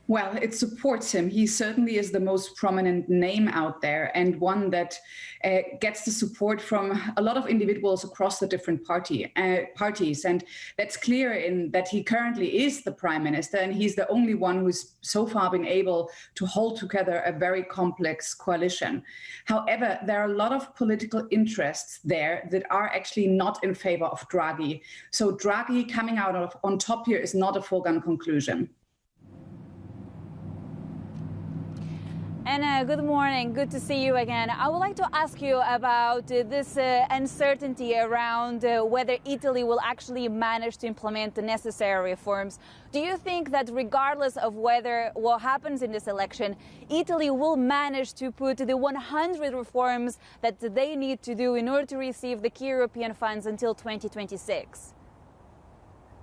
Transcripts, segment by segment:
Well, it supports him. He certainly is the most prominent name out there, and one that gets the support from a lot of individuals across the different parties. And that's clear in that he currently is the prime minister, and he's the only one who's so far been able to hold together a very complex coalition. However, there are a lot of political interests there that are actually not in favor of Draghi. So Draghi coming out on top here is not a foregone conclusion. Anna, good morning. Good to see you again. I would like to ask you about this uncertainty around whether Italy will actually manage to implement the necessary reforms. Do you think that regardless of what happens in this election, Italy will manage to put the 100 reforms that they need to do in order to receive the key European funds until 2026?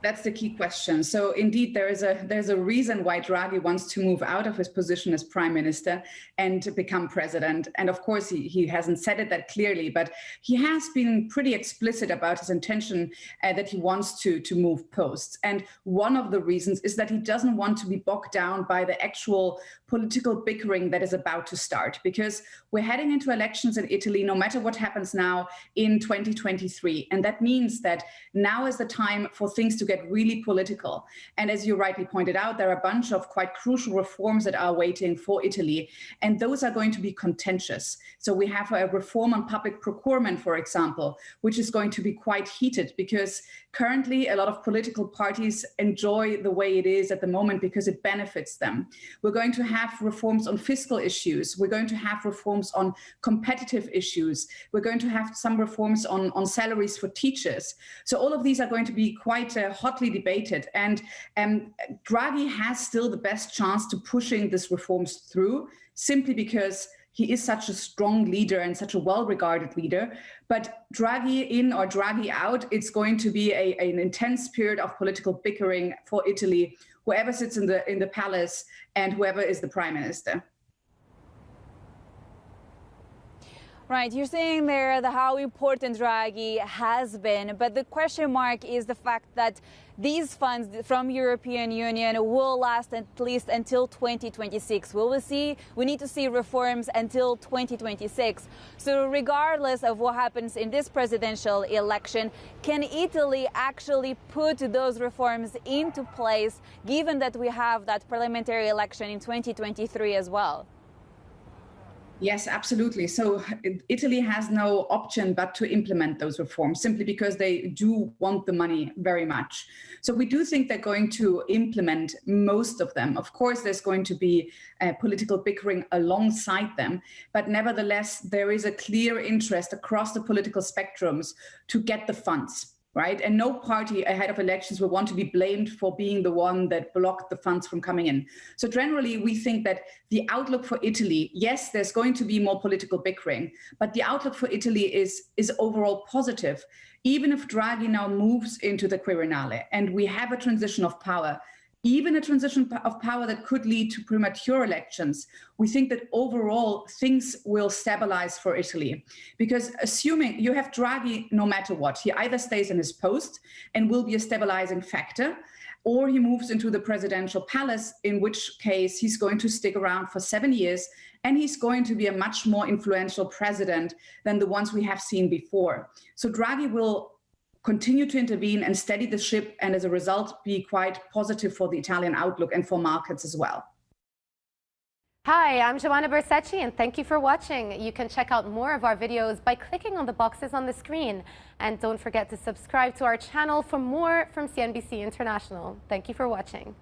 That's the key question. So indeed, there's a reason why Draghi wants to move out of his position as prime minister and to become president. And of course, he hasn't said it that clearly, but he has been pretty explicit about his intention that he wants to move posts. And one of the reasons is that he doesn't want to be bogged down by the actual political bickering that is about to start, because we're heading into elections in Italy, no matter what happens now in 2023. And that means that now is the time for things to get really political. And as you rightly pointed out, there are a bunch of quite crucial reforms that are waiting for Italy, and those are going to be contentious. So we have a reform on public procurement, for example, which is going to be quite heated because currently a lot of political parties enjoy the way it is at the moment because it benefits them. We're going to have reforms on fiscal issues. We're going to have reforms on competitive issues. We're going to have some reforms on salaries for teachers. So all of these are going to be quite hotly debated. And Draghi has still the best chance to pushing these reforms through, simply because he is such a strong leader and such a well-regarded leader. But Draghi in or Draghi out, it's going to be an intense period of political bickering for Italy, whoever sits in the palace and whoever is the prime minister. Right, you're saying there how important Draghi has been, but the question mark is the fact that these funds from European Union will last at least until 2026. We need to see reforms until 2026. So regardless of what happens in this presidential election, can Italy actually put those reforms into place, given that we have that parliamentary election in 2023 as well? Yes, absolutely. So Italy has no option but to implement those reforms, simply because they do want the money very much. So we do think they're going to implement most of them. Of course, there's going to be political bickering alongside them, but nevertheless, there is a clear interest across the political spectrums to get the funds. Right? And no party ahead of elections will want to be blamed for being the one that blocked the funds from coming in. So generally, we think that the outlook for Italy, yes, there's going to be more political bickering, but the outlook for Italy is overall positive. Even if Draghi now moves into the Quirinale and we have a transition of power, even a transition of power that could lead to premature elections, we think that overall things will stabilize for Italy. Because assuming you have Draghi, no matter what, he either stays in his post and will be a stabilizing factor, or he moves into the presidential palace, in which case he's going to stick around for 7 years, and he's going to be a much more influential president than the ones we have seen before. So Draghi will continue to intervene and steady the ship, and as a result, be quite positive for the Italian outlook and for markets as well. Hi, I'm Joanna Bersecci, and thank you for watching. You can check out more of our videos by clicking on the boxes on the screen. And don't forget to subscribe to our channel for more from CNBC International. Thank you for watching.